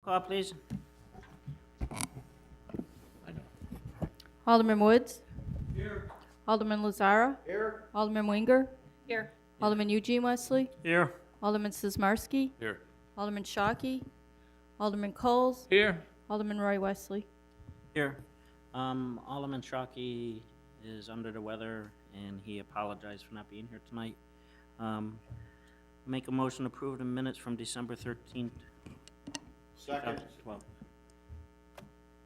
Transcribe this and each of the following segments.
call, please. Alderman Woods. Here. Alderman Lazara. Here. Alderman Winger. Here. Alderman Eugene Wesley. Here. Alderman Sizmarsky. Here. Alderman Shockey. Alderman Coles. Here. Alderman Roy Wesley. Here. Alderman Shockey is under the weather, and he apologized for not being here tonight. Make a motion to approve the minutes from December 13th. Second. 2012.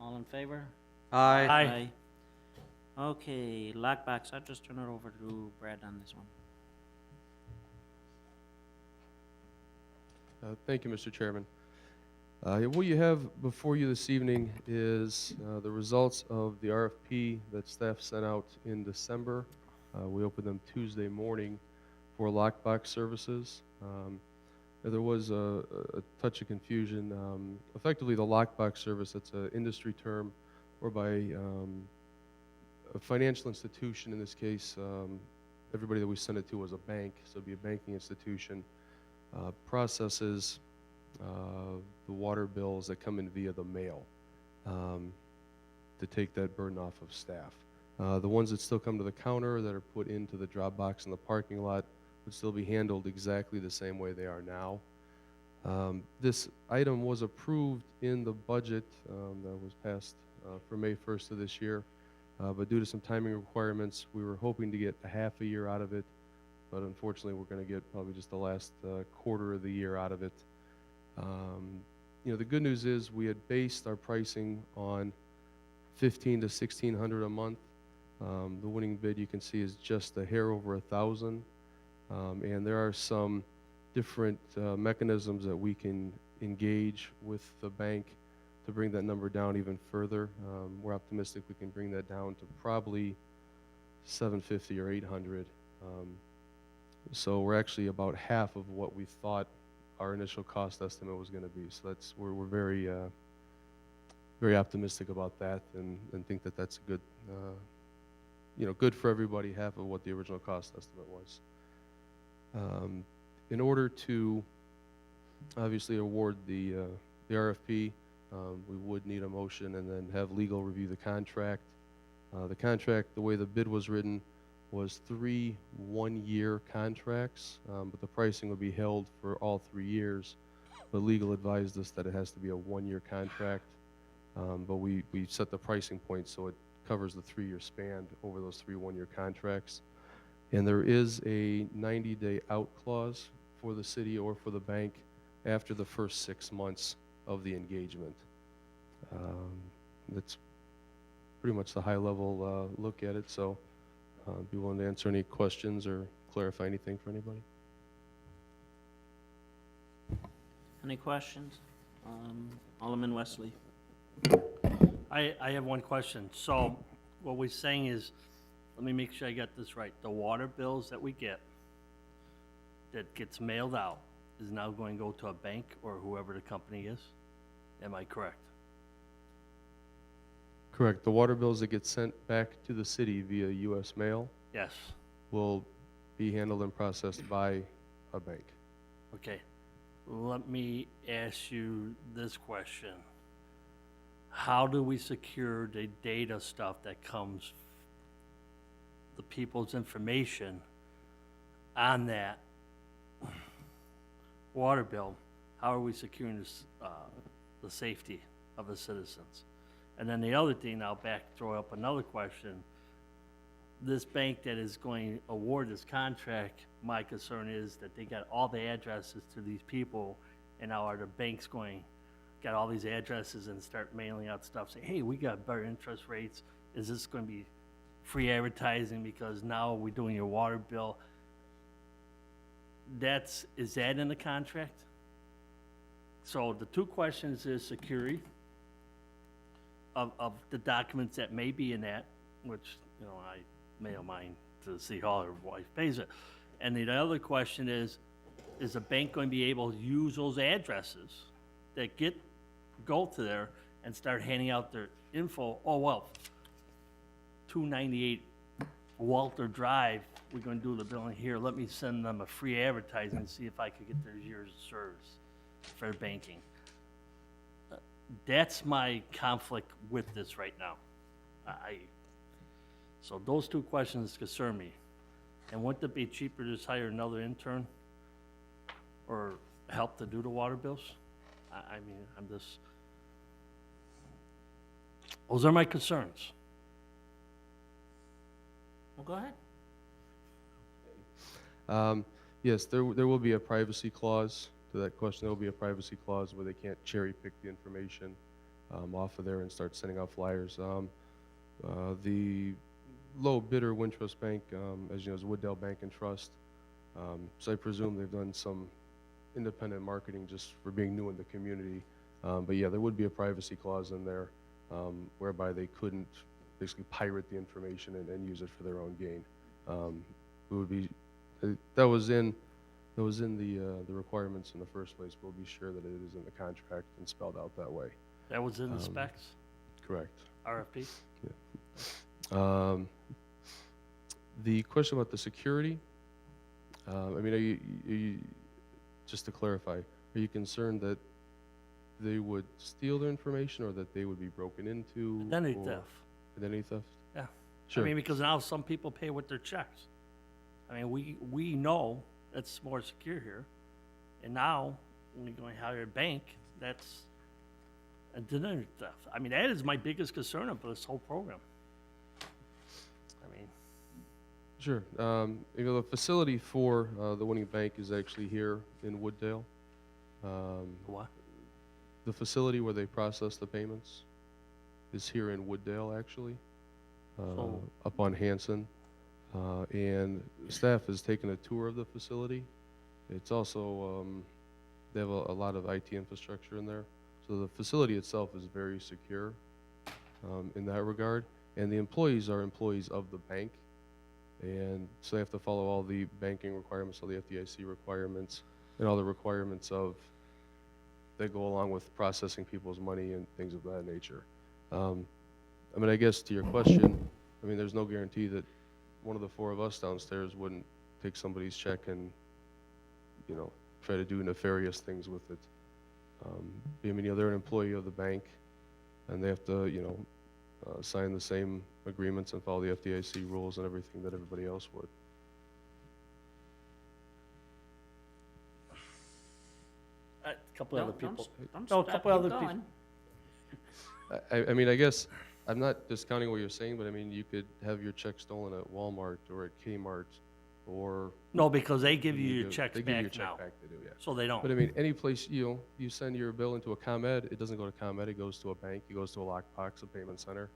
All in favor? Aye. Okay, lockbox, I'll just turn it over to Brad on this one. Thank you, Mr. Chairman. What you have before you this evening is the results of the RFP that staff sent out in December. We opened them Tuesday morning for lockbox services. There was a touch of confusion. Effectively, the lockbox service, it's an industry term whereby a financial institution, in this case, everybody that we sent it to was a bank, so it'd be a banking institution, processes the water bills that come in via the mail to take that burden off of staff. The ones that still come to the counter that are put into the drop box in the parking lot would still be handled exactly the same way they are now. This item was approved in the budget that was passed for May 1st of this year, but due to some timing requirements, we were hoping to get a half a year out of it, but unfortunately we're going to get probably just the last quarter of the year out of it. The good news is we had based our pricing on $1,500 to $1,600 a month. The winning bid you can see is just a hair over 1,000, and there are some different mechanisms that we can engage with the bank to bring that number down even further. We're optimistic we can bring that down to probably $750 or $800. So we're actually about half of what we thought our initial cost estimate was going to be. So we're very very optimistic about that, and think that that's a good good for everybody, half of what the original cost estimate was. In order to obviously award the RFP, we would need a motion and then have legal review the contract. The contract, the way the bid was written, was 3 one-year contracts, but the pricing would be held for all 3 years. But legal advised us that it has to be a 1-year contract, but we set the pricing point so it covers the 3-year span over those 3 one-year contracts. And there is a 90-day out clause for the city or for the bank after the first 6 months of the engagement. That's pretty much the high-level look at it. So be willing to answer any questions or clarify anything for anybody. Any questions? Alderman Wesley. I have one question. So what we're saying is, let me make sure I got this right. The water bills that we get, that gets mailed out, is now going to go to a bank or whoever the company is? Am I correct? Correct. The water bills that get sent back to the city via U.S. mail Yes. will be handled and processed by a bank. Okay. Let me ask you this question. How do we secure the data stuff that comes, the people's information on that water bill? How are we securing this, the safety of the citizens? And then the other thing, I'll throw up another question. This bank that is going to award this contract, my concern is that they got all the addresses to these people, and now are the banks going, got all these addresses and start mailing out stuff, saying, hey, we got better interest rates. Is this going to be free advertising because now we're doing your water bill? Is that in the contract? So the 2 questions is security of the documents that may be in that, which, I mail mine to the city hall, or wife pays it. And the other question is the bank going to be able to use those addresses that go to there and start handing out their info? Oh, well, 298 Walter Drive, we're going to do the billing here. Let me send them a free advertising and see if I could get their years of service for banking. That's my conflict with this right now. So those two questions concern me. And wouldn't it be cheaper to just hire another intern or help to do the water bills? I mean, I'm just, those are my concerns. Well, go ahead. Yes, there will be a privacy clause to that question. There will be a privacy clause where they can't cherry pick the information off of there and start sending out flyers. The low bidder, Wintrust Bank, as you know, is Wooddale Bank and Trust. So I presume they've done some independent marketing just for being new in the community. But yeah, there would be a privacy clause in there whereby they couldn't basically pirate the information and use it for their own gain. It would be that was in the requirements in the first place. We'll be sure that it is in the contract and spelled out that way. That was in the specs, Correct. RFP? The question about the security, I mean, are you, just to clarify, are you concerned that they would steal their information or that they would be broken into? Identity or- theft. Identity theft? Yeah. Sure. I mean, because now some people pay with their checks. I mean, we know it's more secure here. And now, when you're going to hire a bank, that's identity theft. I mean, that is my biggest concern of this whole program. I mean, Sure. You know, the facility for the Winning Bank is actually here in Wooddale. what? The facility where they process the payments is here in Wooddale, actually, So- up on Hanson. And staff has taken a tour of the facility. It's also, they have a lot of IT infrastructure in there. So the facility itself is very secure in that regard. And the employees are employees of the bank. And so they have to follow all the banking requirements, all the FDIC requirements, and all the requirements of that go along with processing people's money and things of that nature. I mean, I guess to your question, I mean, there's no guarantee that one of the four of us downstairs wouldn't take somebody's check and, you know, try to do nefarious things with it. I mean, you know, they're an employee of the bank, and they have to, you know, sign the same agreements and follow the FDIC rules and everything that everybody else would. A couple other Don't- people. don't No, a stop, couple keep other people. going. I mean, I guess I'm not discounting what you're saying, but I mean, you could have your check stolen at Walmart or at Kmart or. No, because they give you your do- checks they give you your back check now. back, they do, yeah. So they don't. But I mean, any place, you know, you send your bill into a ComEd, it doesn't go to ComEd, it goes to a bank, it goes to a lockbox, a payment center.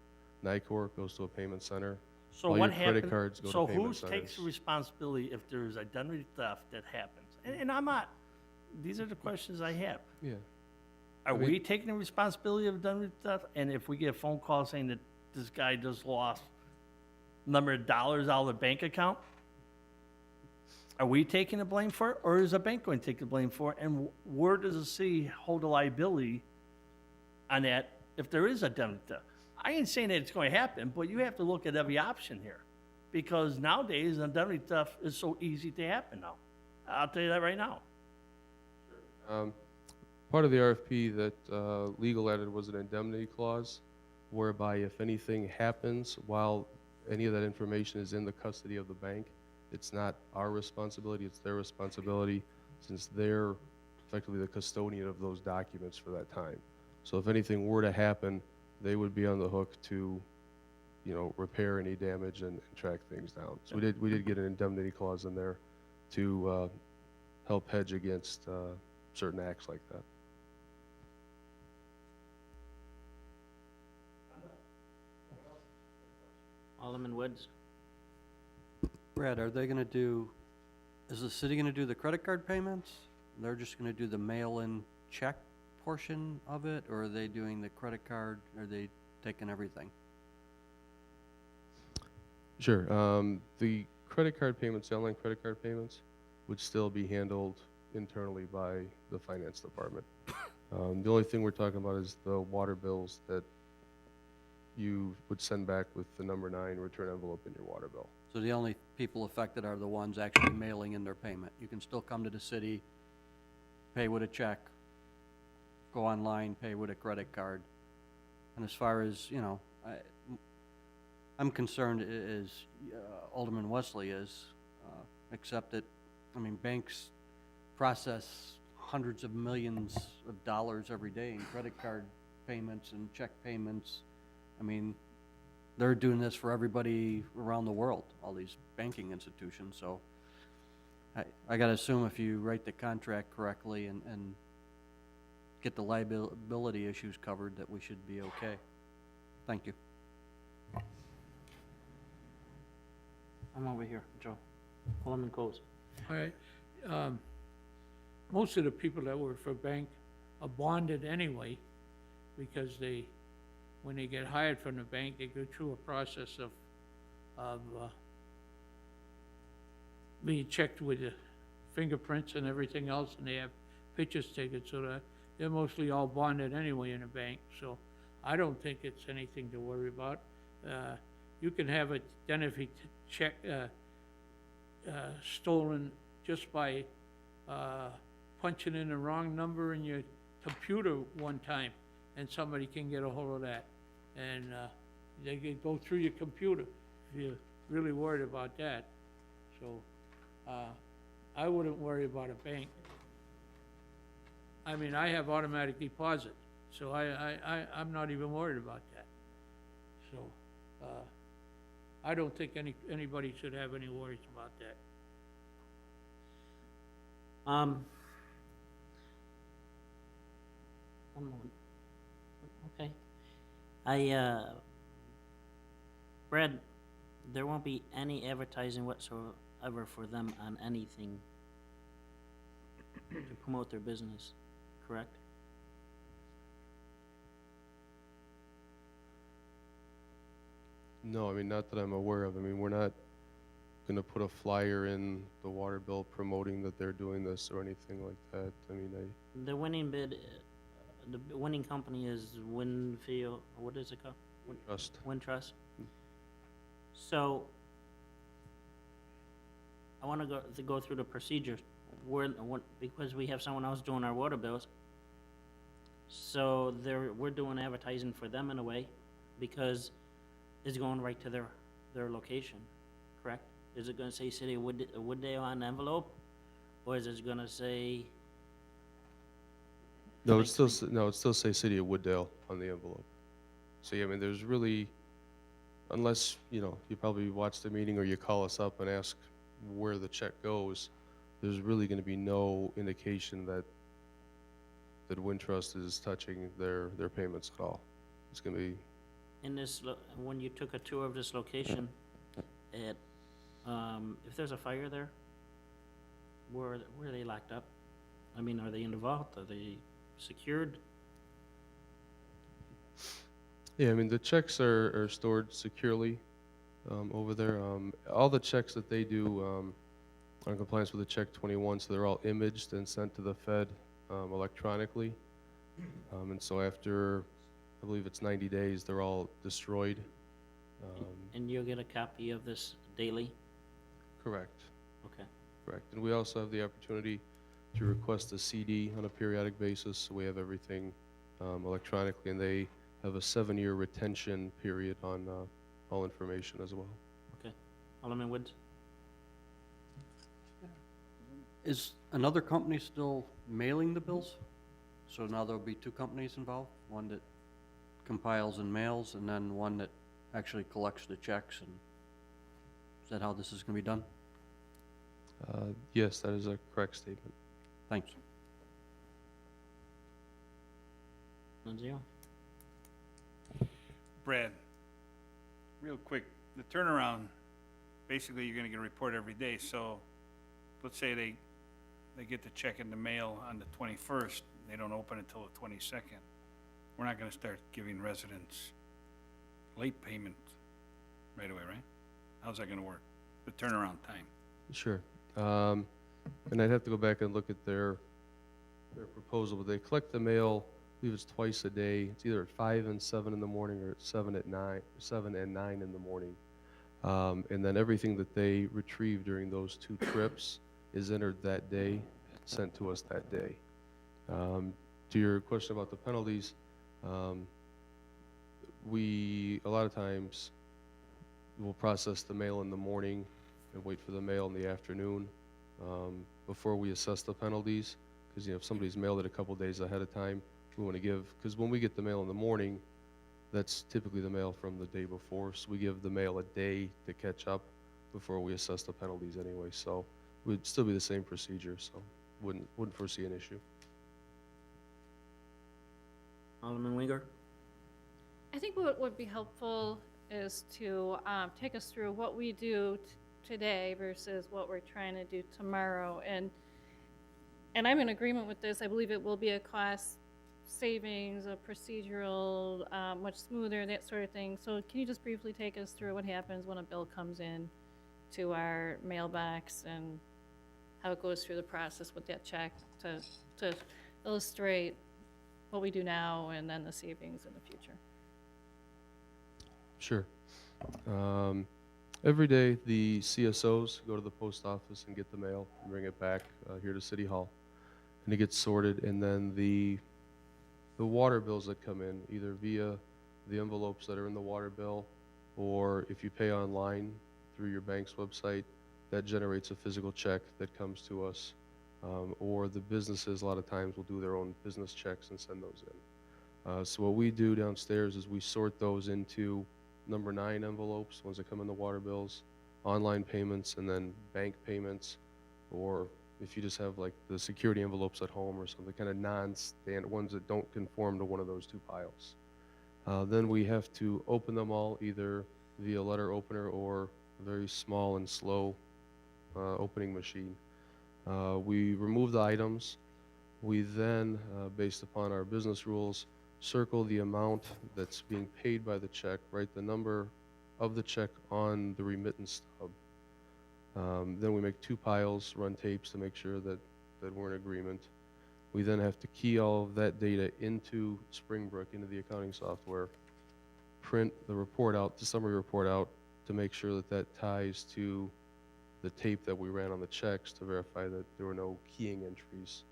NICOR goes to a payment center. So all what your credit happens? cards go to So payment who takes the centers. responsibility if there's identity theft that happens? And I'm not. These are the questions I have. Yeah. Are I mean- we taking the responsibility of identity theft? And if we get a phone call saying that this guy just lost a number of dollars out of the bank account, are we taking the blame for it, or is the bank going to take the blame for it? And where does the city hold the liability on that if there is identity theft? I ain't saying that it's going to happen, but you have to look at every option here, because nowadays identity theft is so easy to happen now. I'll tell you that right now. Part of the RFP that legal added was an indemnity clause, whereby if anything happens while any of that information is in the custody of the bank, it's not our responsibility, it's their responsibility, since they're effectively the custodian of those documents for that time. So if anything were to happen, they would be on the hook to, you know, repair any damage and track things down. So we did get an indemnity clause in there to help hedge against certain acts like that. Alderman Woods? Brad, are they gonna do, is the city gonna do the credit card payments? They're just gonna do the mail-in check portion of it, or are they doing the credit card? Are they taking everything? Sure. The credit card payments, the online credit card payments, would still be handled internally by the finance department. The only thing we're talking about is the water bills that you would send back with the number 9 return envelope in your water bill. So the only people affected are the ones actually mailing in their payment. You can still come to the city, pay with a check, go online, pay with a credit card. And as far as, I'm concerned as Alderman Wesley is, except that, banks process hundreds of millions of dollars every day in credit card payments and check payments. They're doing this for everybody around the world, all these banking institutions, so I gotta assume if you write the contract correctly and get the liability issues covered, that we should be okay. Thank you. I'm over here, Joe. Alderman Coles. All right. Most of the people that work for a bank are bonded anyway, because when they get hired from the bank, they go through a process of being checked with the fingerprints and everything else, and they have pictures taken, so that they're mostly all bonded anyway in a bank, so I don't think it's anything to worry about. You can have a identity check stolen just by punching in the wrong number in your computer one time, and somebody can get a hold of that. And they can go through your computer if you're really worried about that. So I wouldn't worry about a bank. I have automatic deposit, so I'm not even worried about that. So I don't think anybody should have any worries about that. One moment. Okay. Brad, there won't be any advertising whatsoever for them on anything to promote their business, correct? No, not that I'm aware of. We're not gonna put a flyer in the water bill promoting that they're doing this or anything like that. The winning bid, the winning company is Winfield, what is it called? Trust. Wintrust. So, I want to go through the procedure, because we have someone else doing our water bills. So we're doing advertising for them in a way, because it's going right to their location, correct? Is it gonna say City of Wooddale on the envelope, or is it gonna say? No, it still say City of Wooddale on the envelope. So yeah, there's really, unless, you probably watch the meeting or you call us up and ask where the check goes, there's really gonna be no indication that Wintrust is touching their payments at all. It's gonna be, In this, when you took a tour of this location, if there's a fire there, where are they locked up? Are they in the vault? Are they secured? yeah, the checks are stored securely over there. All the checks that they do are in compliance with the Check 21, so they're all imaged and sent to the Fed electronically. And so after, I believe it's 90 days, they're all destroyed. And you'll get a copy of this daily? Correct. Okay. Correct. And we also have the opportunity to request a CD on a periodic basis, so we have everything electronically, and they have a 7-year retention period on all information as well. Okay. Alderman Woods? Is another company still mailing the bills? So now there'll be two companies involved, one that compiles and mails, and then one that actually collects the checks, and is that how this is gonna be done? Yes, that is a correct statement. Thanks. Nunzio? Brad, real quick, the turnaround, basically you're gonna get a report every day, so let's say they get the check in the mail on the 21st, they don't open it till the 22nd. We're not gonna start giving residents late payment right away, right? How's that gonna work? The turnaround time? Sure. And I'd have to go back and look at their proposal, but they collect the mail, I believe it's twice a day. It's either at 5 and 7 in the morning, or at 7 and 9 in the morning. And then everything that they retrieve during those 2 trips is entered that day, sent to us that day. to your question about the penalties, a lot of times, we'll process the mail in the morning and wait for the mail in the afternoon before we assess the penalties. Because, if somebody's mailed it a couple days ahead of time, we want to give, because when we get the mail in the morning, that's typically the mail from the day before, so we give the mail a day to catch up before we assess the penalties anyway. So it would still be the same procedure, so wouldn't foresee an issue. Alderman Wenger? I think what would be helpful is to take us through what we do today versus what we're trying to do tomorrow. And I'm in agreement with this. I believe it will be a cost savings, a procedural, much smoother, that sort of thing. So can you just briefly take us through what happens when a bill comes in to our mailbox and how it goes through the process with that check to illustrate what we do now and then the savings in the future? Sure. Every day, the CSOs go to the post office and get the mail and bring it back here to City Hall. And it gets sorted, and then the water bills that come in, either via the envelopes that are in the water bill, or if you pay online through your bank's website, that generates a physical check that comes to us. Or the businesses, a lot of times, will do their own business checks and send those in. So what we do downstairs is we sort those into number 9 envelopes, ones that come in the water bills, online payments, and then bank payments, or if you just have like the security envelopes at home or something, kind of non-standard ones that don't conform to one of those 2 piles. Then we have to open them all either via letter opener or a very small and slow opening machine. We remove the items. We then, based upon our business rules, circle the amount that's being paid by the check, write the number of the check on the remittance stub. Then we make 2 piles, run tapes to make sure that we're in agreement. We then have to key all of that data into Springbrook, into the accounting software, print the report out, the summary report out, to make sure that ties to the tape that we ran on the checks to verify that there were no keying entries.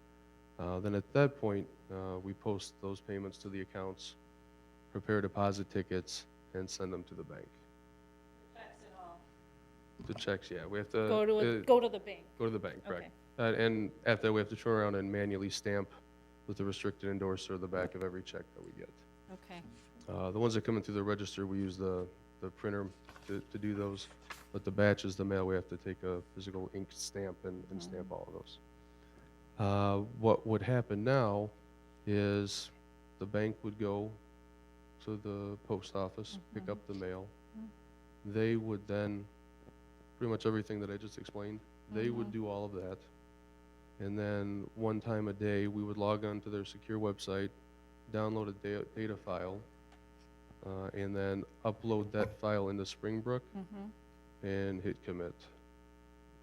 Then at that point, we post those payments to the accounts, prepare deposit tickets, and send them to the bank. The checks, yeah, we have to Go to the bank. go to the bank, correct? Okay. And after that, we have to turn around and manually stamp with the restricted endorser the back of every check that we get. Okay. The ones that come in through the register, we use the printer to do those, but the batches, the mail, we have to take a physical ink stamp and stamp all of those. What would happen now is the bank would go to the post office, pick up the mail. They would then, pretty much everything that I just explained, they would do all of that. And then one time a day, we would log on to their secure website, download a data file, and then upload that file into Springbrook and hit commit.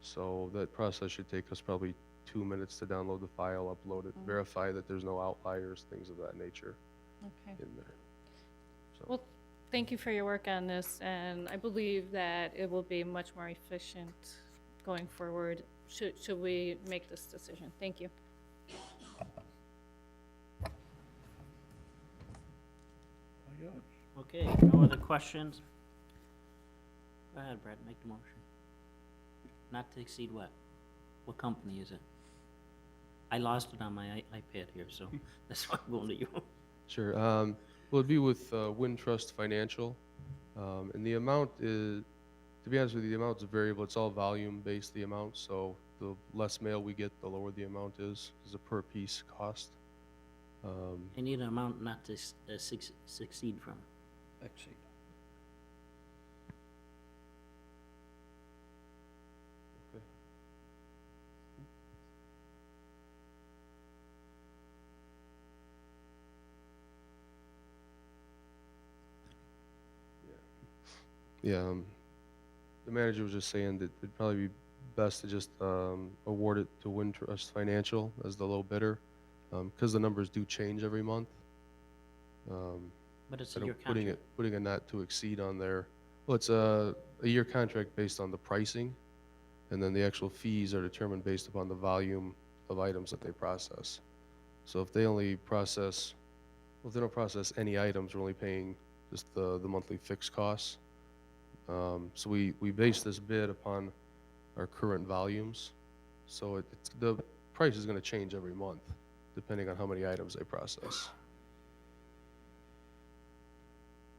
So that process should take us probably 2 minutes to download the file, upload it, verify that there's no outliers, things of that nature Okay. in there. So, Well, thank you for your work on this, and I believe that it will be much more efficient going forward should we make this decision. Thank you. Okay, no other questions? Go ahead, Brad, make the motion. Not to exceed what? What company is it? I lost it on my iPad here, so that's why I'm going to you. Sure. Well, it'd be with Wintrust Financial. And the amount is, to be honest with you, the amount's variable. It's all volume-based, the amount. So the less mail we get, the lower the amount is a per piece cost. I need an amount not to succeed from. Exceed. Okay. Yeah, the manager was just saying that it'd probably be best to just award it to Wintrust Financial as the low bidder, because the numbers do change every month. But it's I a year don't- contract. putting a not to exceed on there. Well, it's a year contract based on the pricing, and then the actual fees are determined based upon the volume of items that they process. So if they only process, well, if they don't process any items, we're only paying just the monthly fixed costs. So we base this bid upon our current volumes. So the price is gonna change every month, depending on how many items they process.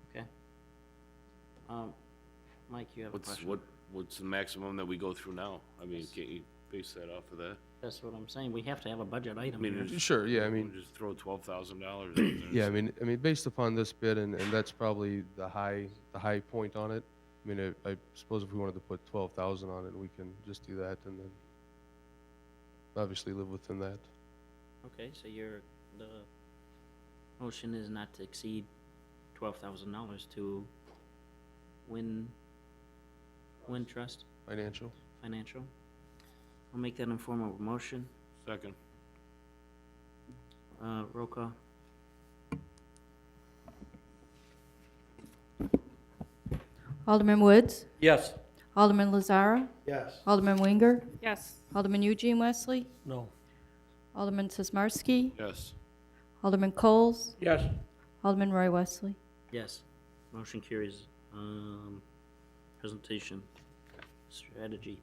Okay. Mike, you have a question? What's the maximum that we go through now? I mean, can't you base that off of that? That's what I'm saying. We have to have a budget item I mean, here. there's- Sure, yeah, I mean, Just throw $12,000 out there. yeah, I mean, based upon this bid, and that's probably the high point on it. I mean, I suppose if we wanted to put 12,000 on it, we can just do that, and then obviously live within that. Okay, so the motion is not to exceed $12,000 to Win Trust Financial? Financial. I'll make that in form of a motion. Second. Roll call. Alderman Woods, Yes. Alderman Lazara, Yes. Alderman Winger, Yes. Alderman Eugene Wesley, No. Alderman Sismarski, Yes. Alderman Coles, Yes. Alderman Roy Wesley. Yes. Motion carries. Presentation. Strategy.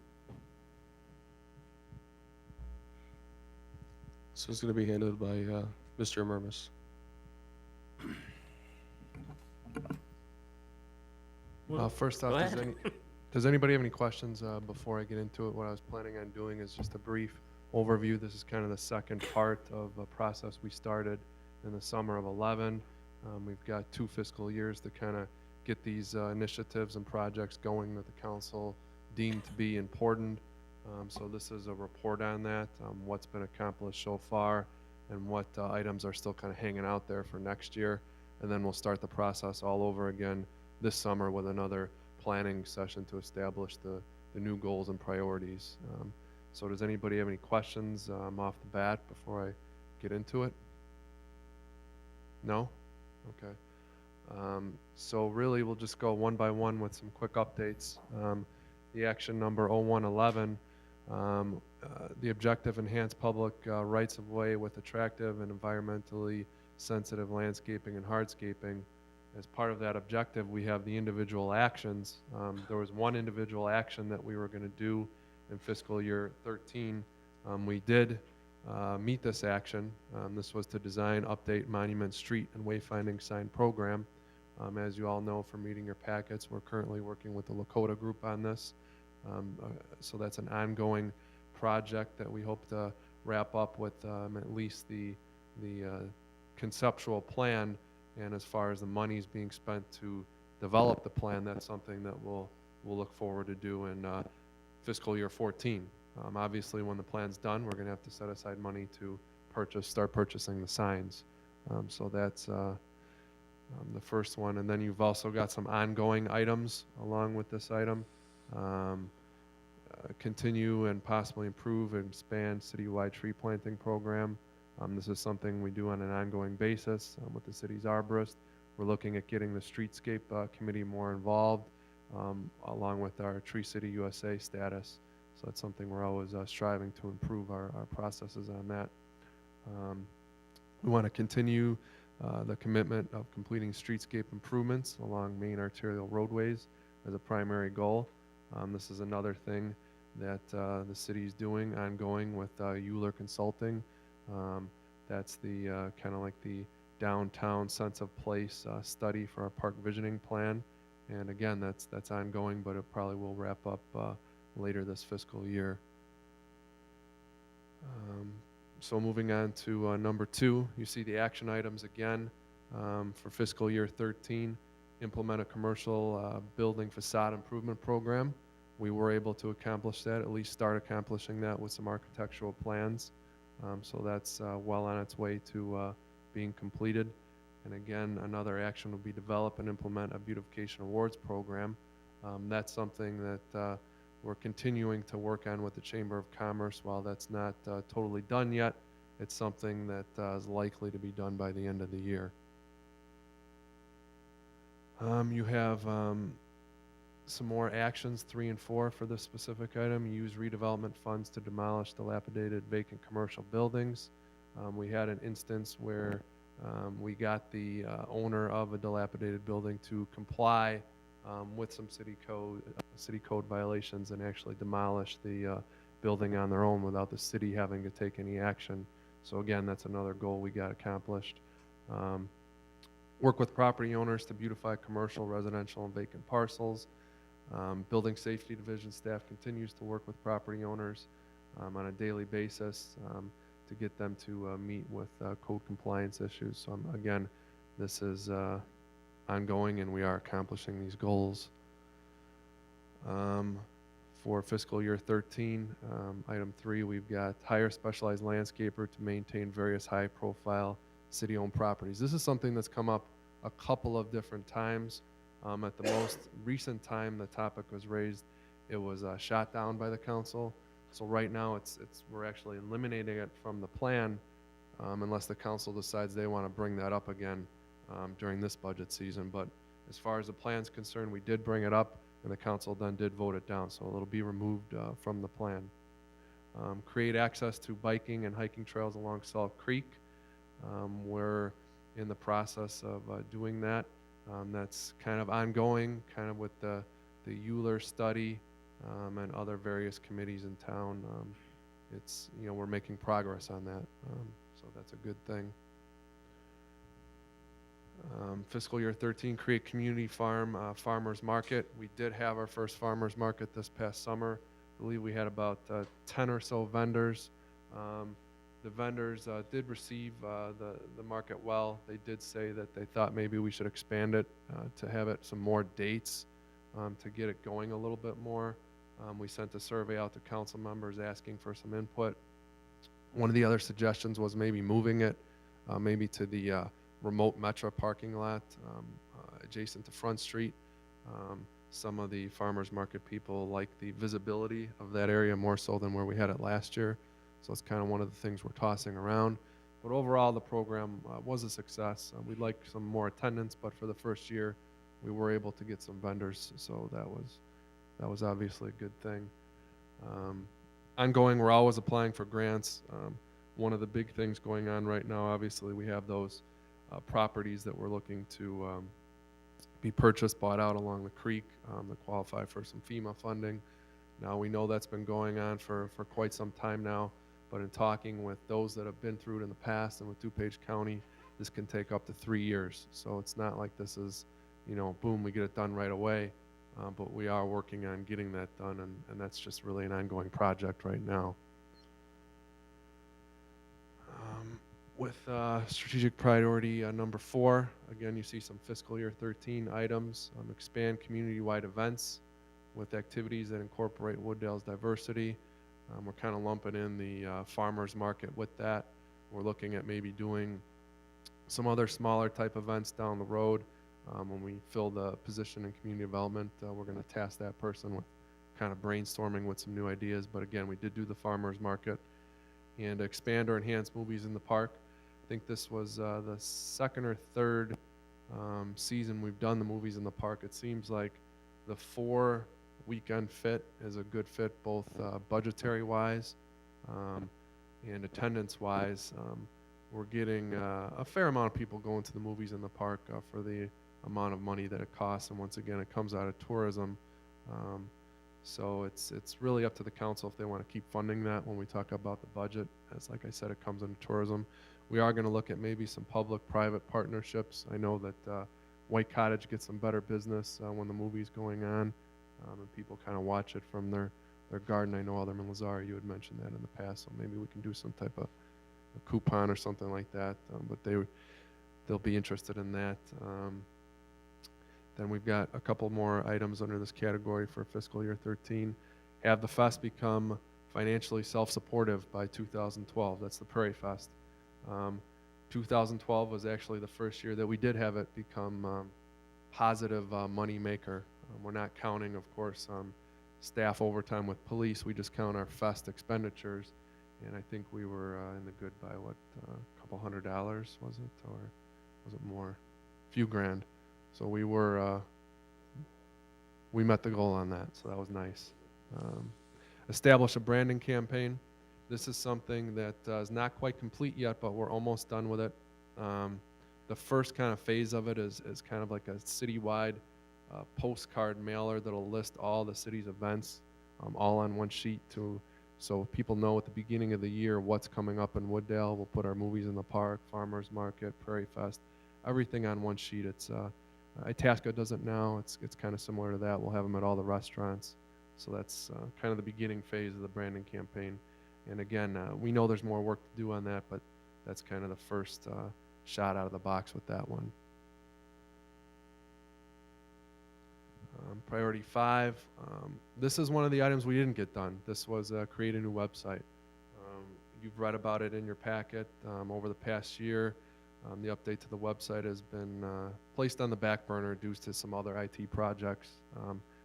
So it's gonna be handled by Mr. Murmas. First Go off, ahead. does anybody have any questions before I get into it? What I was planning on doing is just a brief overview. This is kind of the second part of a process we started in the summer of 11. We've got 2 fiscal years to kind of get these initiatives and projects going that the council deemed to be important. So this is a report on that, what's been accomplished so far, and what items are still kind of hanging out there for next year. And then we'll start the process all over again this summer with another planning session to establish the new goals and priorities. So does anybody have any questions off the bat before I get into it? No? Okay. So really, we'll just go one by one with some quick updates. The action number 0111, the objective enhance public rights of way with attractive and environmentally sensitive landscaping and hardscaping. As part of that objective, we have the individual actions. There was one individual action that we were going to do in fiscal year 13. We did meet this action. This was to design, update monument, street, and wayfinding sign program. As you all know from reading your packets, we're currently working with the Lakota group on this. So that's an ongoing project that we hope to wrap up with at least the conceptual plan. And as far as the monies being spent to develop the plan, that's something that we'll look forward to do in fiscal year 14. Obviously, when the plan's done, we're going to have to set aside money to start purchasing the signs. So that's the first one. And then you've also got some ongoing items along with this item. Continue and possibly improve and expand citywide tree planting program. This is something we do on an ongoing basis with the city's arborist. We're looking at getting the streetscape committee more involved, along with our Tree City USA status. So that's something we're always striving to improve our processes on that. We want to continue the commitment of completing streetscape improvements along main arterial roadways as a primary goal. This is another thing that the city is doing ongoing with Euler Consulting. That's the kind of like the downtown sense of place study for our park visioning plan. And again, that's ongoing, but it probably will wrap up later this fiscal year. So moving on to number 2, you see the action items again for fiscal year 13. Implement a commercial building facade improvement program. We were able to accomplish that, at least start accomplishing that with some architectural plans. So that's well on its way to being completed. And again, another action will be develop and implement a beautification awards program. That's something that we're continuing to work on with the Chamber of Commerce. While that's not totally done yet, it's something that is likely to be done by the end of the year. You have some more actions, 3 and 4 for this specific item. Use redevelopment funds to demolish dilapidated vacant commercial buildings. We had an instance where we got the owner of a dilapidated building to comply with some city code violations and actually demolish the building on their own without the city having to take any action. So again, that's another goal we got accomplished. Work with property owners to beautify commercial, residential, and vacant parcels. Building Safety Division staff continues to work with property owners on a daily basis to get them to meet with code compliance issues. So again, this is ongoing and we are accomplishing these goals. For fiscal year 13, item 3, we've got hire specialized landscaper to maintain various high-profile city-owned properties. This is something that's come up a couple of different times. At the most recent time the topic was raised, it was shot down by the council. So right now we're actually eliminating it from the plan unless the council decides they want to bring that up again during this budget season. But as far as the plan's concerned, we did bring it up and the council then did vote it down. So it'll be removed from the plan. Create access to biking and hiking trails along Salt Creek. We're in the process of doing that. That's kind of ongoing, kind of with the Euler study and other various committees in town. It's, we're making progress on that, so that's a good thing. Fiscal year 13, create community farmers market. We did have our first farmers market this past summer. I believe we had about 10 or so vendors. The vendors did receive the market well. They did say that they thought maybe we should expand it to have it some more dates to get it going a little bit more. We sent a survey out to council members asking for some input. One of the other suggestions was maybe moving it maybe to the remote Metro parking lot adjacent to Front Street. Some of the farmers market people like the visibility of that area more so than where we had it last year. So it's kind of one of the things we're tossing around. But overall, the program was a success. We'd like some more attendance, but for the first year, we were able to get some vendors, so that was obviously a good thing. Ongoing, we're always applying for grants. One of the big things going on right now, obviously, we have those properties that we're looking to be purchased, bought out along the creek that qualify for some FEMA funding. Now, we know that's been going on for quite some time now. But in talking with those that have been through it in the past and with DuPage County, this can take up to 3 years. So it's not like this is, boom, we get it done right away. But we are working on getting that done, and that's just really an ongoing project right now. With strategic priority number 4, again, you see some fiscal year 13 items. Expand community-wide events with activities that incorporate Wooddale's diversity. We're kind of lumping in the farmers market with that. We're looking at maybe doing some other smaller type events down the road. When we fill the position in community development, we're going to task that person with kind of brainstorming with some new ideas. But again, we did do the farmers market and expand or enhance movies in the park. I think this was the second or third season we've done the movies in the park. It seems like the 4 weekend fit is a good fit, both budgetary wise and attendance wise. We're getting a fair amount of people going to the movies in the park for the amount of money that it costs, and once again, it comes out of tourism. So it's really up to the council if they want to keep funding that. When we talk about the budget, as like I said, it comes into tourism. We are going to look at maybe some public-private partnerships. I know that White Cottage gets some better business when the movie's going on. And people kind of watch it from their garden. I know Alderman Lazar, you had mentioned that in the past, so maybe we can do some type of a coupon or something like that. But they'll be interested in that. Then we've got a couple more items under this category for fiscal year 13. Have the fest become financially self-supportive by 2012. That's the Prairie Fest. 2012 was actually the first year that we did have it become positive money maker. We're not counting, of course, staff overtime with police. We just count our fest expenditures. And I think we were in the good by, what, a couple $100, was it? Or was it more? A few grand. So we met the goal on that, so that was nice. Establish a branding campaign This is something that is not quite complete yet, but we're almost done with it. The first kind of phase of it is kind of like a citywide postcard mailer that'll list all the city's events, all on one sheet so people know at the beginning of the year what's coming up in Wooddale. We'll put our movies in the park, farmers market, Prairie Fest, everything on one sheet. It's Itasca does it now. It's kind of similar to that. We'll have them at all the restaurants. So that's kind of the beginning phase of the branding campaign. And again, we know there's more work to do on that, but that's kind of the first shot out of the box with that one. Priority 5, this is one of the items we didn't get done. This was create a new website. You've read about it in your packet. Over the past year, the update to the website has been placed on the back burner due to some other IT projects.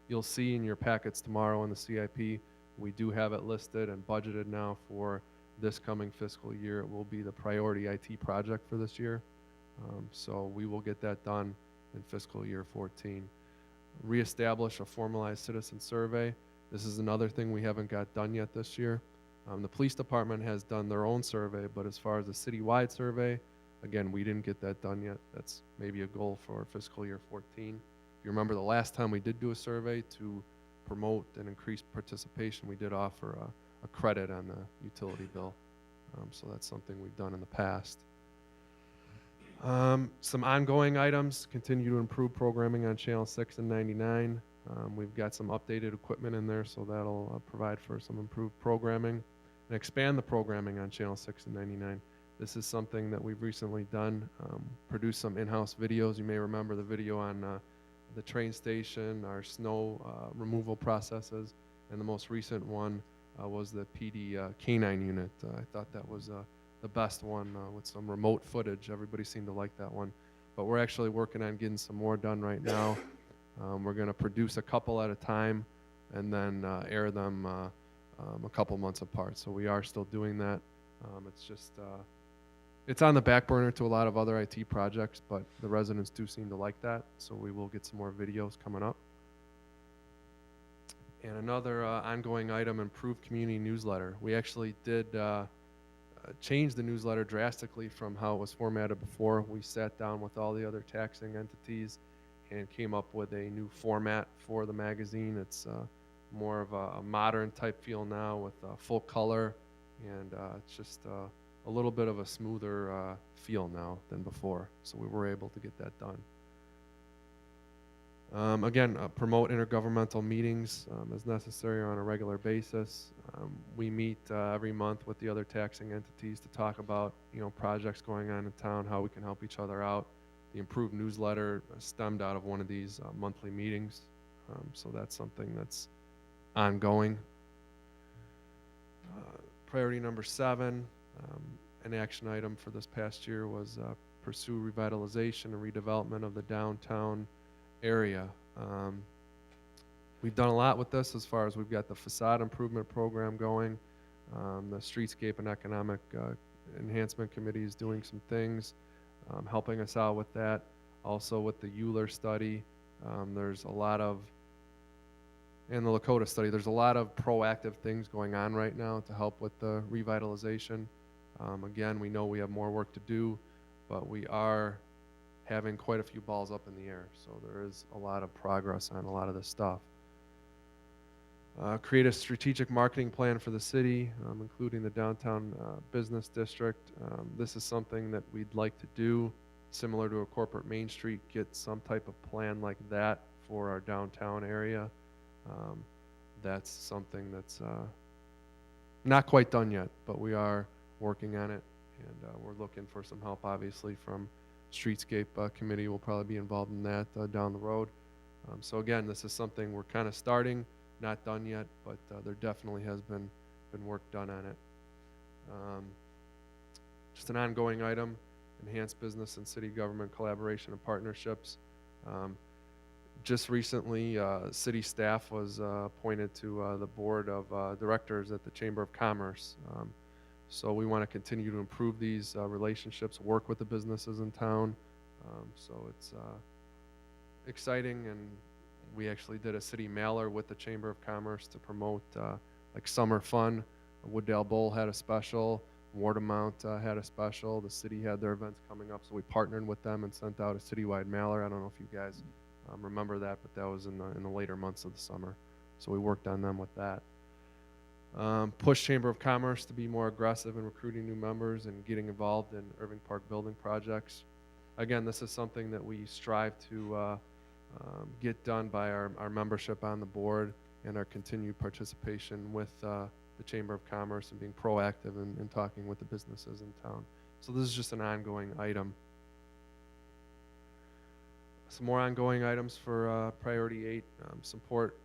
You'll see in your packets tomorrow in the CIP, we do have it listed and budgeted now for this coming fiscal year. It will be the priority IT project for this year. So we will get that done in fiscal year 14. Reestablish a formalized citizen survey. This is another thing we haven't got done yet this year. The police department has done their own survey, but as far as a citywide survey, again, we didn't get that done yet. That's maybe a goal for fiscal year 14. If you remember the last time we did do a survey to promote and increase participation, we did offer a credit on the utility bill. So that's something we've done in the past. Some ongoing items, continue to improve programming on Channel 6 and 99. We've got some updated equipment in there, so that'll provide for some improved programming. And expand the programming on Channel 6 and 99. This is something that we've recently done, produced some in-house videos. You may remember the video on the train station, our snow removal processes, and the most recent one was the PD K-9 unit. I thought that was the best one with some remote footage. Everybody seemed to like that one. But we're actually working on getting some more done right now. We're going to produce a couple at a time and then air them a couple months apart. So we are still doing that. It's just, it's on the back burner to a lot of other IT projects, but the residents do seem to like that. So we will get some more videos coming up. And another ongoing item, improved community newsletter. We actually did change the newsletter drastically from how it was formatted before. We sat down with all the other taxing entities and came up with a new format for the magazine. It's more of a modern type feel now with full color, and it's just a little bit of a smoother feel now than before. So we were able to get that done. Again, promote intergovernmental meetings as necessary on a regular basis. We meet every month with the other taxing entities to talk about, projects going on in town, how we can help each other out. The improved newsletter stemmed out of one of these monthly meetings, so that's something that's ongoing. Priority number 7, an action item for this past year was pursue revitalization and redevelopment of the downtown area. We've done a lot with this as far as we've got the facade improvement program going. The Streetscape and Economic Enhancement Committee is doing some things, helping us out with that. Also with the Euler study, there's a lot of, and the Lakota study, there's a lot of proactive things going on right now to help with the revitalization. Again, we know we have more work to do, but we are having quite a few balls up in the air. So there is a lot of progress on a lot of this stuff. Create a strategic marketing plan for the city, including the downtown business district. This is something that we'd like to do, similar to a corporate Main Street, get some type of plan like that for our downtown area. That's something that's not quite done yet, but we are working on it, and we're looking for some help, obviously, from Streetscape Committee. Will probably be involved in that down the road. So again, this is something we're kind of starting, not done yet, but there definitely has been work done on it. Just an ongoing item, enhance business and city government collaboration and partnerships. Just recently, city staff was appointed to the board of directors at the Chamber of Commerce. So we want to continue to improve these relationships, work with the businesses in town. So it's exciting, and we actually did a city mailer with the Chamber of Commerce to promote like summer fun Wooddale Bowl had a special. Wardamount had a special. The city had their events coming up, so we partnered with them and sent out a citywide mailer. I don't know if you guys remember that, but that was in the later months of the summer. So we worked on them with that. Push Chamber of Commerce to be more aggressive in recruiting new members and getting involved in Irving Park building projects. Again, this is something that we strive to get done by our membership on the board and our continued participation with the Chamber of Commerce and being proactive in talking with the businesses in town. So this is just an ongoing item. Some more ongoing items for Priority 8, support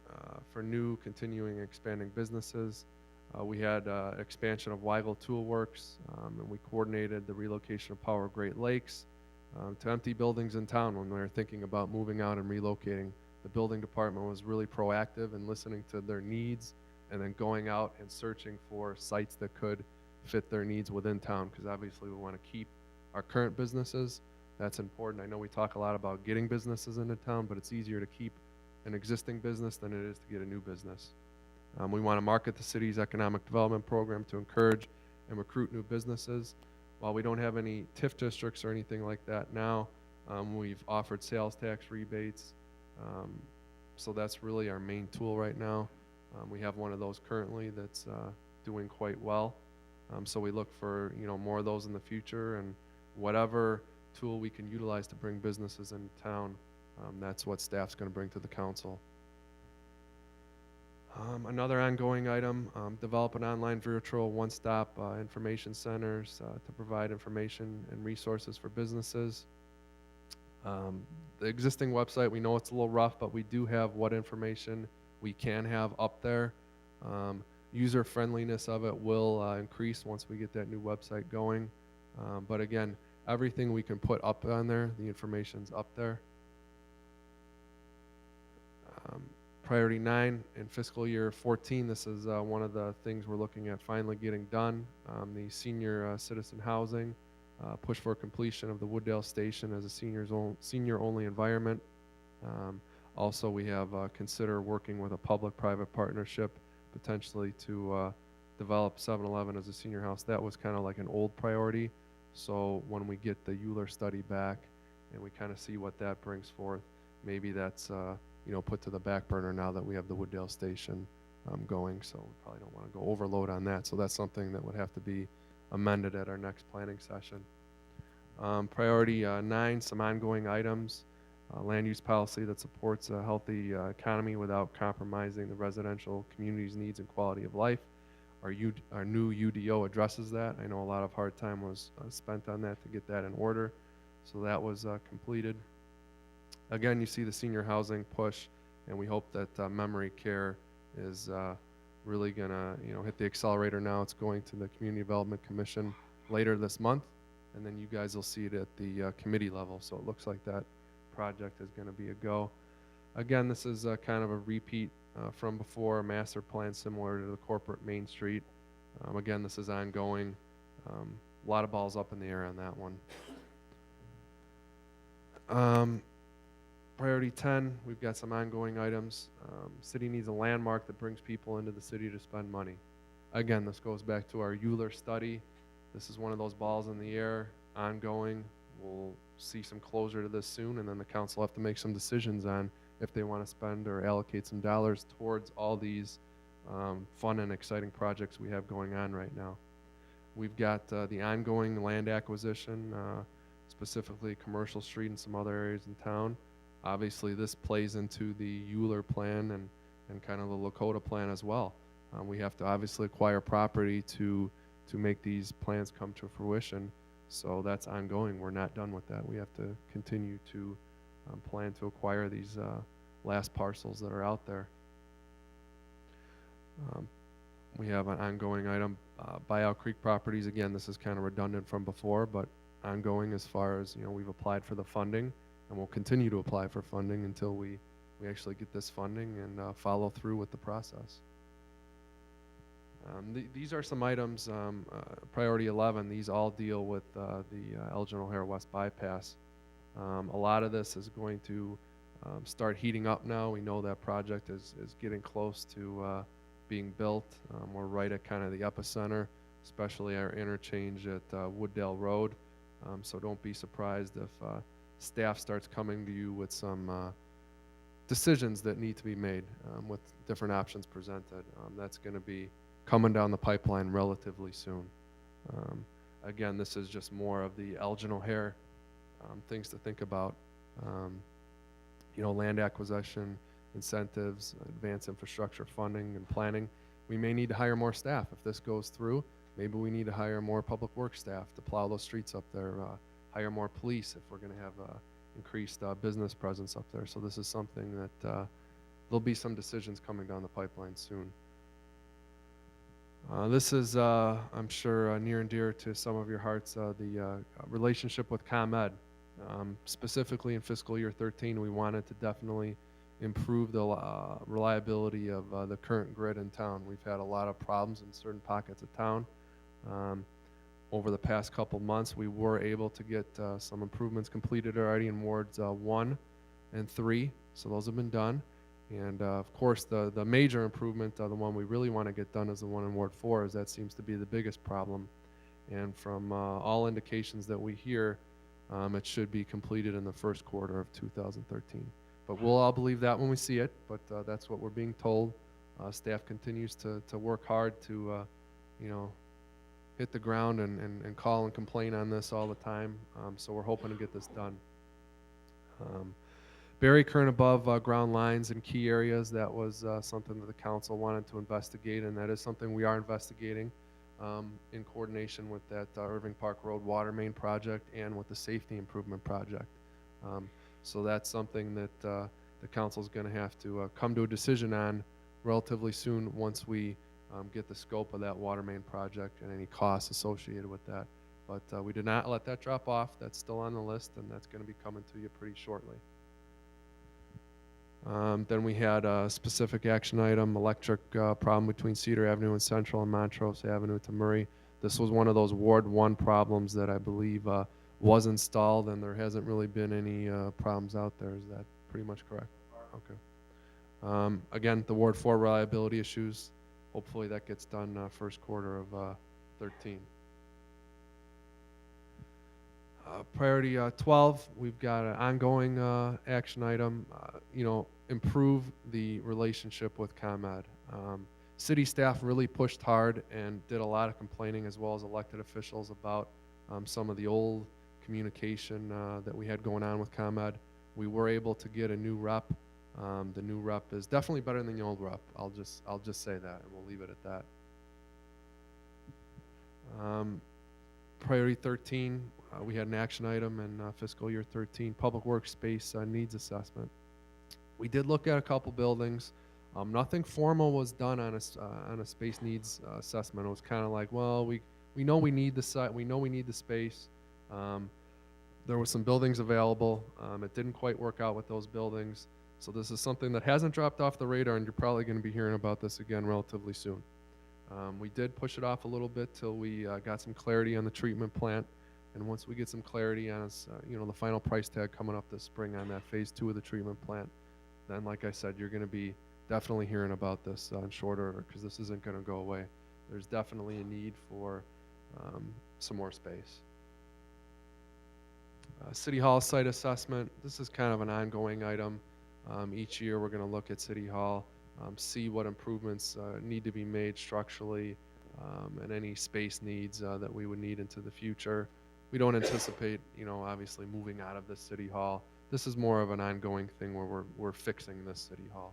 for new, continuing, and expanding businesses. We had expansion of Weigel Tool Works, and we coordinated the relocation of Power Great Lakes to empty buildings in town when we were thinking about moving out and relocating. The building department was really proactive in listening to their needs and then going out and searching for sites that could fit their needs within town, because obviously we want to keep our current businesses. That's important. I know we talk a lot about getting businesses into town, but it's easier to keep an existing business than it is to get a new business. We want to market the city's economic development program to encourage and recruit new businesses. While we don't have any TIF districts or anything like that now, we've offered sales tax rebates. So that's really our main tool right now. We have one of those currently that's doing quite well. So we look for more of those in the future, and whatever tool we can utilize to bring businesses into town, that's what staff's going to bring to the council. Another ongoing item, develop an online virtual one-stop information centers to provide information and resources for businesses. The existing website, we know it's a little rough, but we do have what information we can have up there. User friendliness of it will increase once we get that new website going. But again, everything we can put up on there, the information's up there. Priority 9 in fiscal year 14, this is one of the things we're looking at finally getting done. The senior citizen housing, push for completion of the Wooddale Station as a senior-only environment. Also, we have consider working with a public-private partnership potentially to develop 7-Eleven as a senior house. That was kind of like an old priority. So when we get the Euler study back and we kind of see what that brings forth, maybe that's put to the back burner now that we have the Wooddale Station going. So we probably don't want to go overload on that. So that's something that would have to be amended at our next planning session. Priority 9, some ongoing items. Land use policy that supports a healthy economy without compromising the residential community's needs and quality of life. Our new UDO addresses that. I know a lot of hard time was spent on that to get that in order. So that was completed. Again, you see the senior housing push, and we hope that memory care is really going to hit the accelerator now. It's going to the Community Development Commission later this month, and then you guys will see it at the committee level. So it looks like that project is going to be a go. Again, this is kind of a repeat from before, a master plan similar to the corporate Main Street. Again, this is ongoing. A lot of balls up in the air on that one. Priority 10, we've got some ongoing items. City needs a landmark that brings people into the city to spend money. Again, this goes back to our Euler study. This is one of those balls in the air, ongoing. We'll see some closure to this soon, and then the council will have to make some decisions on if they want to spend or allocate some dollars towards all these fun and exciting projects we have going on right now. We've got the ongoing land acquisition, specifically Commercial Street and some other areas in town. Obviously, this plays into the Euler plan and kind of the Lakota plan as well. We have to obviously acquire property to make these plans come to fruition. So that's ongoing. We're not done with that. We have to continue to plan to acquire these last parcels that are out there. We have an ongoing item, Buyout Creek properties. Again, this is kind of redundant from before, but ongoing as far as, we've applied for the funding, and we'll continue to apply for funding until we actually get this funding and follow through with the process. These are some items, priority 11, these all deal with the Elgin O'Hare West bypass. A lot of this is going to start heating up now. We know that project is getting close to being built. We're right at kind of the epicenter, especially our interchange at Wooddale Road. So don't be surprised if staff starts coming to you with some decisions that need to be made with different options presented. That's going to be coming down the pipeline relatively soon. Again, this is just more of the Elgin O'Hare things to think about. Land acquisition, incentives, advanced infrastructure funding and planning. We may need to hire more staff if this goes through. Maybe we need to hire more public works staff to plow those streets up there, hire more police if we're going to have increased business presence up there. So this is something that there'll be some decisions coming down the pipeline soon. This is, I'm sure, near and dear to some of your hearts, the relationship with ComEd. Specifically in fiscal year 13, we wanted to definitely improve the reliability of the current grid in town. We've had a lot of problems in certain pockets of town. Over the past couple months, we were able to get some improvements completed already in wards 1 and 3, so those have been done. And of course, the major improvement, the one we really want to get done, is the one in Ward 4, as that seems to be the biggest problem. And from all indications that we hear, it should be completed in the first quarter of 2013. But we'll all believe that when we see it, but that's what we're being told. Staff continues to work hard to, hit the ground and call and complain on this all the time. So we're hoping to get this done. Bury current above ground lines in key areas. That was something that the council wanted to investigate, and that is something we are investigating in coordination with that Irving Park Road water main project and with the safety improvement project. So that's something that the council is going to have to come to a decision on relatively soon once we get the scope of that water main project and any costs associated with that. But we did not let that drop off. That's still on the list, and that's going to be coming to you pretty shortly. Then we had a specific action item, electric problem between Cedar Avenue and Central and Montrose Avenue to Murray. This was one of those Ward 1 problems that I believe was installed, and there hasn't really been any problems out there. Is that pretty much correct? Okay. Again, the Ward 4 reliability issues, hopefully that gets done first quarter of 13. Priority 12, we've got an ongoing action item, improve the relationship with ComEd. City staff really pushed hard and did a lot of complaining, as well as elected officials, about some of the old communication that we had going on with ComEd. We were able to get a new rep. The new rep is definitely better than the old rep. I'll just say that, and we'll leave it at that. Priority 13, we had an action item in fiscal year 13, public workspace needs assessment. We did look at a couple buildings. Nothing formal was done on a space needs assessment. It was kind of like, well, we know we need the site, we know we need the space. There were some buildings available. It didn't quite work out with those buildings. So this is something that hasn't dropped off the radar, and you're probably going to be hearing about this again relatively soon. We did push it off a little bit till we got some clarity on the treatment plant. And once we get some clarity on the final price tag coming up this spring on that phase 2 of the treatment plant, then, like I said, you're going to be definitely hearing about this in short order, because this isn't going to go away. There's definitely a need for some more space. City Hall site assessment. This is kind of an ongoing item. Each year we're going to look at City Hall, see what improvements need to be made structurally, and any space needs that we would need into the future. We don't anticipate, obviously moving out of this City Hall. This is more of an ongoing thing where we're fixing this City Hall.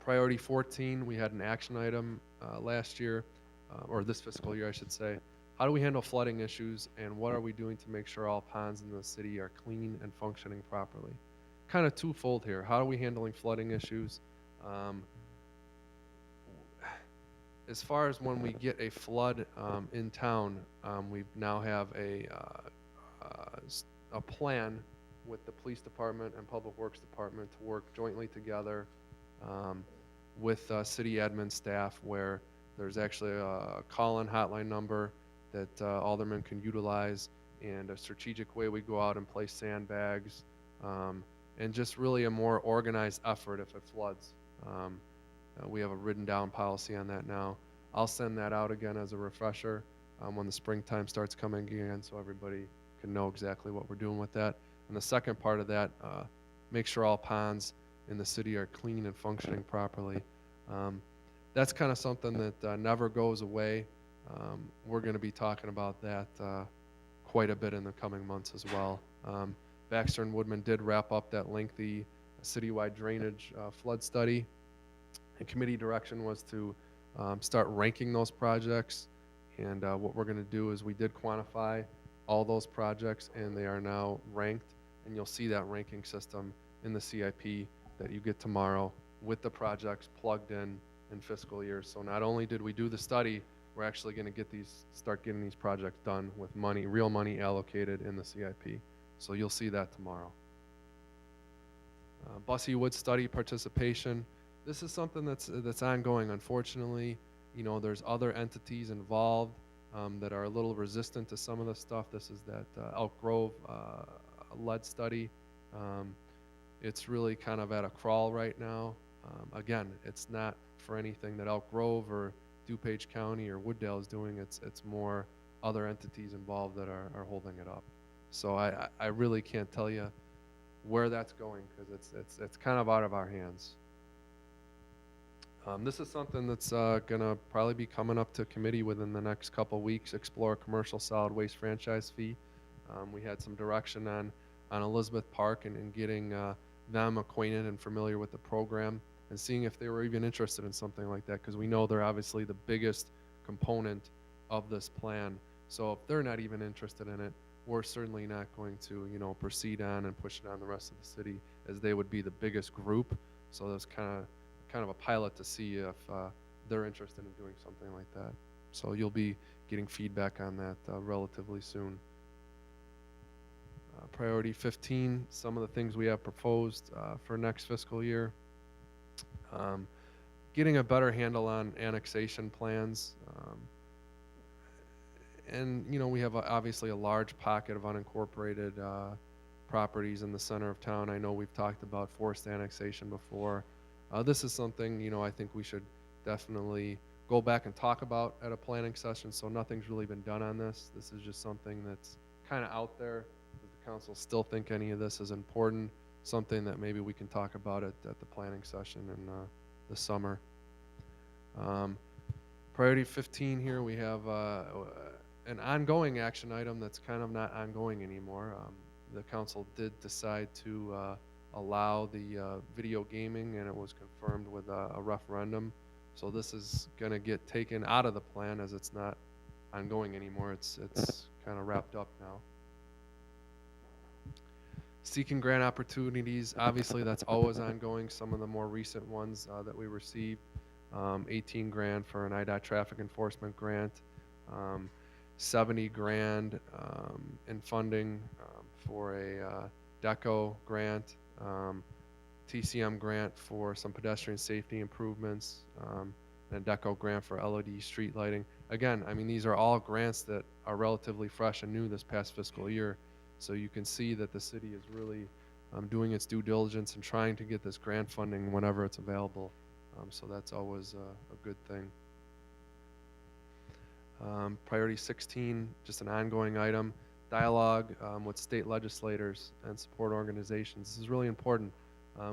Priority 14, we had an action item last year, or this fiscal year, I should say. How do we handle flooding issues, and what are we doing to make sure all ponds in the city are clean and functioning properly? Kind of twofold here. How are we handling flooding issues? As far as when we get a flood in town, we now have a plan with the police department and public works department to work jointly together with city admin staff, where there's actually a call-in hotline number that aldermen can utilize, and a strategic way we go out and place sandbags, and just really a more organized effort if it floods. We have a written down policy on that now. I'll send that out again as a refresher when the springtime starts coming again, so everybody can know exactly what we're doing with that. And the second part of that, make sure all ponds in the city are clean and functioning properly. That's kind of something that never goes away. We're going to be talking about that quite a bit in the coming months as well. Baxter and Woodman did wrap up that lengthy citywide drainage flood study. The committee direction was to start ranking those projects, and what we're going to do is we did quantify all those projects, and they are now ranked, and you'll see that ranking system in the CIP that you get tomorrow with the projects plugged in fiscal years. So not only did we do the study, we're actually going to start getting these projects done with money, real money allocated in the CIP. So you'll see that tomorrow. Bussey Wood study participation. This is something that's ongoing. Unfortunately, you know, there's other entities involved that are a little resistant to some of the stuff. This is that Elk Grove lead study. It's really kind of at a crawl right now. Again, it's not for anything that Elk Grove or DuPage County or Wooddale is doing. It's more other entities involved that are holding it up. So I really can't tell you where that's going because it's kind of out of our hands. This is something that's going to probably be coming up to committee within the next couple weeks. Explore commercial solid waste franchise fee. We had some direction on Elizabeth Park and getting them acquainted and familiar with the program and seeing if they were even interested in something like that, because we know they're obviously the biggest component of this plan. So if they're not even interested in it, we're certainly not going to, you know, proceed on and push it on the rest of the city, as they would be the biggest group. So that's kind of a pilot to see if they're interested in doing something like that. So you'll be getting feedback on that relatively soon. Priority 15, some of the things we have proposed for next fiscal year. Getting a better handle on annexation plans. And, you know, we have obviously a large pocket of unincorporated properties in the center of town. I know we've talked about forced annexation before. This is something, you know, I think we should definitely go back and talk about at a planning session. So nothing's really been done on this. This is just something that's kind of out there. Does the council still think any of this is important? Something that maybe we can talk about at the planning session in the summer. Priority 15 here, we have an ongoing action item that's kind of not ongoing anymore. The council did decide to allow the video gaming, and it was confirmed with a referendum. So this is going to get taken out of the plan as it's not ongoing anymore. It's kind of wrapped up now. Seeking grant opportunities, obviously that's always ongoing. Some of the more recent ones that we received, 18 grand for an IDOT traffic enforcement grant, 70 grand in funding for a DECO grant, TCM grant for some pedestrian safety improvements, and a DECO grant for LED street lighting. Again, I mean, these are all grants that are relatively fresh and new this past fiscal year. So you can see that the city is really doing its due diligence and trying to get this grant funding whenever it's available. So that's always a good thing. Priority 16, just an ongoing item, dialogue with state legislators and support organizations. This is really important.